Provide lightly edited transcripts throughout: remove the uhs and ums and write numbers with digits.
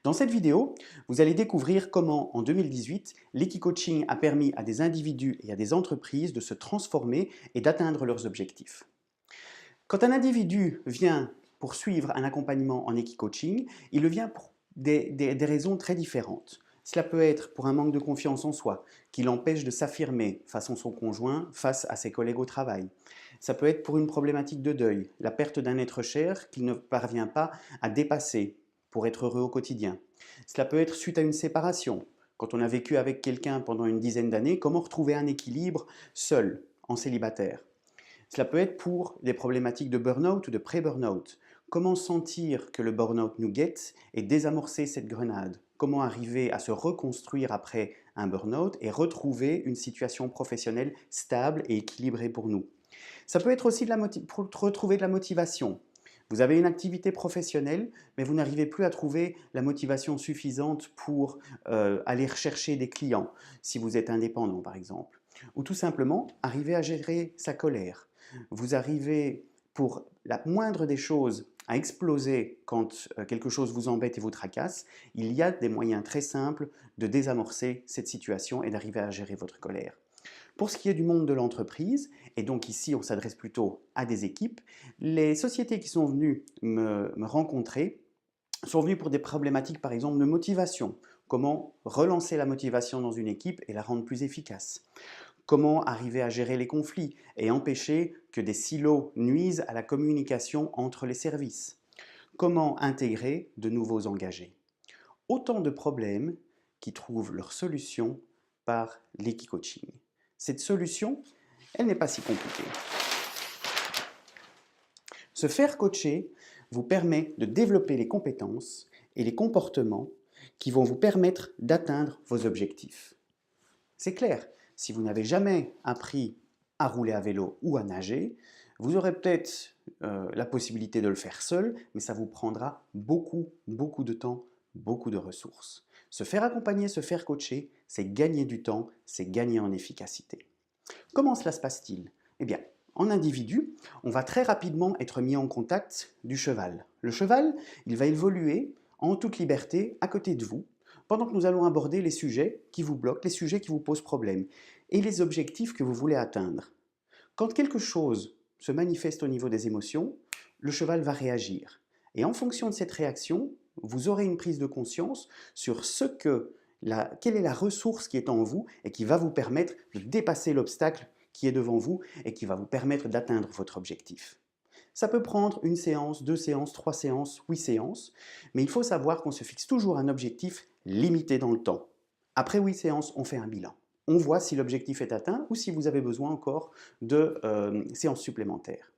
Dans cette vidéo, vous allez découvrir comment, en 2018, l'Equicoaching a permis à des individus et à des entreprises de se transformer et d'atteindre leurs objectifs. Quand un individu vient pour suivre un accompagnement en Equicoaching, il le vient pour des raisons très différentes. Cela peut être pour un manque de confiance en soi, qui l'empêche de s'affirmer face à son conjoint, face à ses collègues au travail. Ça peut être pour une problématique de deuil, la perte d'un être cher qu'il ne parvient pas à dépasser pour être heureux au quotidien. Cela peut être suite à une séparation. Quand on a vécu avec quelqu'un pendant une dizaine d'années, comment retrouver un équilibre seul, en célibataire? Cela peut être pour des problématiques de burn-out ou de pré-burn-out. Comment sentir que le burn-out nous guette et désamorcer cette grenade? Comment arriver à se reconstruire après un burn-out et retrouver une situation professionnelle stable et équilibrée pour nous? Ça peut être aussi pour retrouver de la motivation. Vous avez une activité professionnelle, mais vous n'arrivez plus à trouver la motivation suffisante pour aller rechercher des clients, si vous êtes indépendant par exemple. Ou tout simplement, arriver à gérer sa colère. Vous arrivez, pour la moindre des choses, à exploser quand quelque chose vous embête et vous tracasse. Il y a des moyens très simples de désamorcer cette situation et d'arriver à gérer votre colère. Pour ce qui est du monde de l'entreprise, et donc ici on s'adresse plutôt à des équipes, les sociétés qui sont venues me rencontrer sont venues pour des problématiques par exemple de motivation. Comment relancer la motivation dans une équipe et la rendre plus efficace? Comment arriver à gérer les conflits et empêcher que des silos nuisent à la communication entre les services? Comment intégrer de nouveaux engagés? Autant de problèmes qui trouvent leur solution par l'Equicoaching. Cette solution, elle n'est pas si compliquée. Se faire coacher vous permet de développer les compétences et les comportements qui vont vous permettre d'atteindre vos objectifs. C'est clair, si vous n'avez jamais appris à rouler à vélo ou à nager, vous aurez peut-être la possibilité de le faire seul, mais ça vous prendra beaucoup de temps, beaucoup de ressources. Se faire accompagner, se faire coacher, c'est gagner du temps, c'est gagner en efficacité. Comment cela se passe-t-il? Eh bien, en individu, on va très rapidement être mis en contact du cheval. Le cheval, il va évoluer en toute liberté à côté de vous, pendant que nous allons aborder les sujets qui vous bloquent, les sujets qui vous posent problème, et les objectifs que vous voulez atteindre. Quand quelque chose se manifeste au niveau des émotions, le cheval va réagir. Et en fonction de cette réaction, vous aurez une prise de conscience sur quelle est la ressource qui est en vous et qui va vous permettre de dépasser l'obstacle qui est devant vous et qui va vous permettre d'atteindre votre objectif. Ça peut prendre une séance, 2 séances, 3 séances, 8 séances, mais il faut savoir qu'on se fixe toujours un objectif limité dans le temps. Après 8 séances, on fait un bilan. On voit si l'objectif est atteint ou si vous avez besoin encore de séances supplémentaires.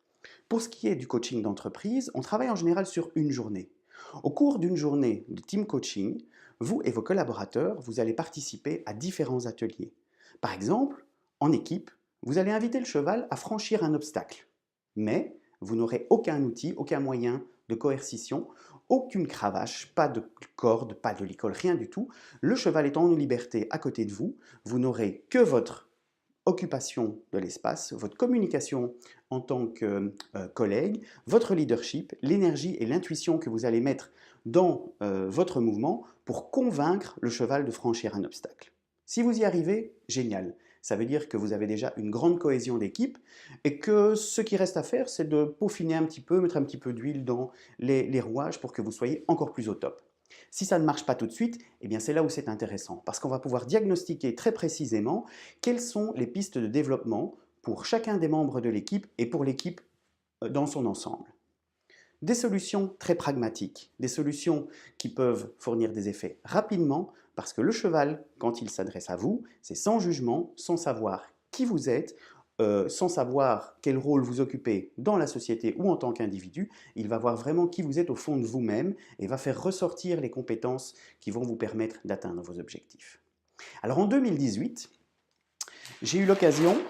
Pour ce qui est du coaching d'entreprise, on travaille en général sur une journée. Au cours d'une journée de team coaching, vous et vos collaborateurs, vous allez participer à différents ateliers. Par exemple, en équipe, vous allez inviter le cheval à franchir un obstacle. Mais vous n'aurez aucun outil, aucun moyen de coercition, aucune cravache, pas de corde, pas de licol, rien du tout. Le cheval est en liberté à côté de vous. Vous n'aurez que votre occupation de l'espace, votre communication en tant que collègue, votre leadership, l'énergie et l'intuition que vous allez mettre dans votre mouvement pour convaincre le cheval de franchir un obstacle. Si vous y arrivez, génial. Ça veut dire que vous avez déjà une grande cohésion d'équipe et que ce qui reste à faire, c'est de peaufiner un petit peu, mettre un petit peu d'huile dans les rouages pour que vous soyez encore plus au top. Si ça ne marche pas tout de suite, eh bien c'est là où c'est intéressant, parce qu'on va pouvoir diagnostiquer très précisément quelles sont les pistes de développement pour chacun des membres de l'équipe et pour l'équipe dans son ensemble. Des solutions très pragmatiques, des solutions qui peuvent fournir des effets rapidement, parce que le cheval, quand il s'adresse à vous, c'est sans jugement, sans savoir qui vous êtes, sans savoir quel rôle vous occupez dans la société ou en tant qu'individu. Il va voir vraiment qui vous êtes au fond de vous-même et va faire ressortir les compétences qui vont vous permettre d'atteindre vos objectifs. Alors en 2018, j'ai eu l'occasion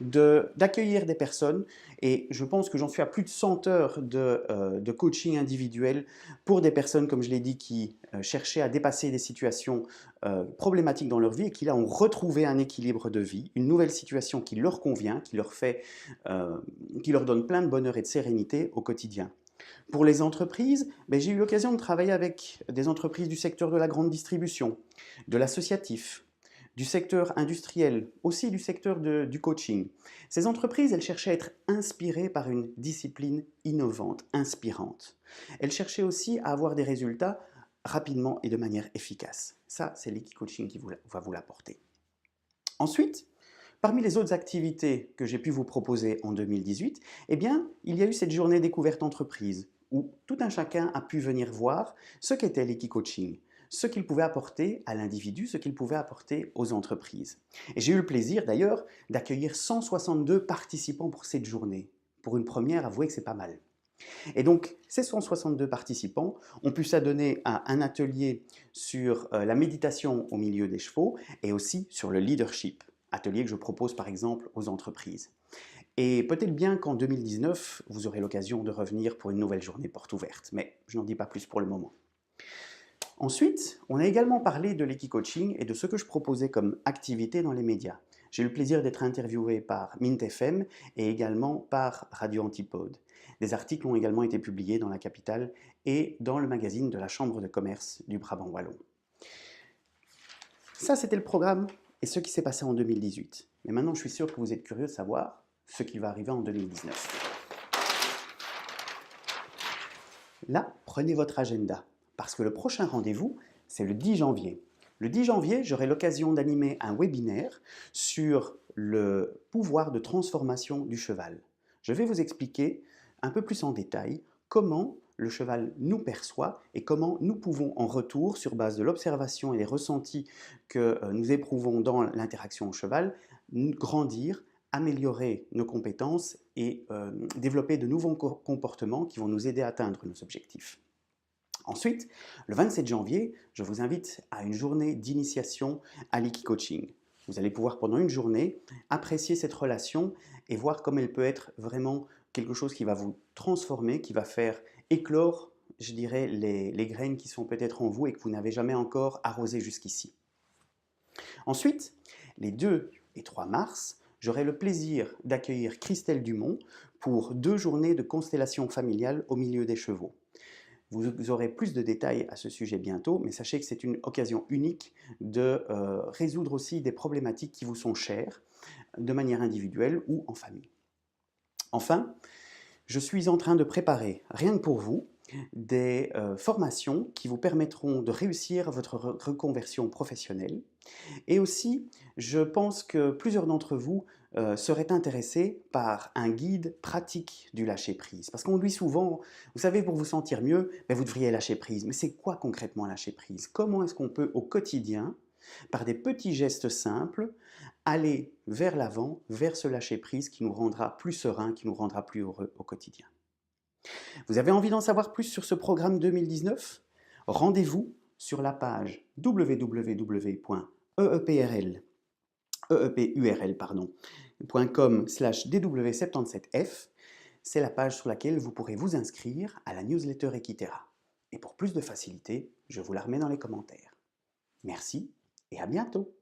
d'accueillir des personnes et je pense que j'en suis à plus de 100 heures de coaching individuel pour des personnes, comme je l'ai dit, qui cherchaient à dépasser des situations problématiques dans leur vie et qui là ont retrouvé un équilibre de vie, une nouvelle situation qui leur convient, qui leur donne plein de bonheur et de sérénité au quotidien. Pour les entreprises, j'ai eu l'occasion de travailler avec des entreprises du secteur de la grande distribution, de l'associatif, du secteur industriel, aussi du secteur du coaching. Ces entreprises, elles cherchaient à être inspirées par une discipline innovante, inspirante. Elles cherchaient aussi à avoir des résultats rapidement et de manière efficace. Ça, c'est l'Equicoaching qui va vous l'apporter. Ensuite, parmi les autres activités que j'ai pu vous proposer en 2018, il y a eu cette journée découverte entreprise où tout un chacun a pu venir voir ce qu'était l'Equicoaching, ce qu'il pouvait apporter à l'individu, ce qu'il pouvait apporter aux entreprises. Et j'ai eu le plaisir d'ailleurs d'accueillir 162 participants pour cette journée. Pour une première, avouez que c'est pas mal. Et donc, ces 162 participants ont pu s'adonner à un atelier sur la méditation au milieu des chevaux et aussi sur le leadership, atelier que je propose par exemple aux entreprises. Et peut-être bien qu'en 2019, vous aurez l'occasion de revenir pour une nouvelle journée porte ouverte, mais je n'en dis pas plus pour le moment. Ensuite, on a également parlé de l'Equicoaching et de ce que je proposais comme activité dans les médias. J'ai eu le plaisir d'être interviewé par Mint FM et également par Radio Antipode. Des articles ont également été publiés dans La Capitale et dans le magazine de la Chambre de commerce du Brabant Wallon. Ça, c'était le programme et ce qui s'est passé en 2018. Mais maintenant, je suis sûr que vous êtes curieux de savoir ce qui va arriver en 2019. Là, prenez votre agenda, parce que le prochain rendez-vous, c'est le 10 janvier. Le 10 janvier, j'aurai l'occasion d'animer un webinaire sur le pouvoir de transformation du cheval. Je vais vous expliquer un peu plus en détail comment le cheval nous perçoit et comment nous pouvons en retour, sur base de l'observation et des ressentis que nous éprouvons dans l'interaction au cheval, grandir, améliorer nos compétences et développer de nouveaux comportements qui vont nous aider à atteindre nos objectifs. Ensuite, le 27 janvier, je vous invite à une journée d'initiation à l'Equicoaching. Vous allez pouvoir pendant une journée apprécier cette relation et voir comme elle peut être vraiment quelque chose qui va vous transformer, qui va faire éclore, je dirais, les graines qui sont peut-être en vous et que vous n'avez jamais encore arrosées jusqu'ici. Ensuite, les 2 et 3 mars, j'aurai le plaisir d'accueillir Christelle Dumont pour 2 journées de constellation familiale au milieu des chevaux. Vous aurez plus de détails à ce sujet bientôt, mais sachez que c'est une occasion unique de résoudre aussi des problématiques qui vous sont chères, de manière individuelle ou en famille. Enfin, je suis en train de préparer, rien que pour vous, des formations qui vous permettront de réussir votre reconversion professionnelle. Et aussi, je pense que plusieurs d'entre vous seraient intéressés par un guide pratique du lâcher-prise. Parce qu'on dit souvent, vous savez, pour vous sentir mieux, vous devriez lâcher prise. Mais c'est quoi concrètement lâcher prise? Comment est-ce qu'on peut au quotidien, par des petits gestes simples, aller vers l'avant, vers ce lâcher-prise qui nous rendra plus serein, qui nous rendra plus heureux au quotidien? Vous avez envie d'en savoir plus sur ce programme 2019? Rendez-vous sur la page www.eepurl.com/dw77f. C'est la page sur laquelle vous pourrez vous inscrire à la newsletter Equiterra. Et pour plus de facilité, je vous la remets dans les commentaires. Merci et à bientôt!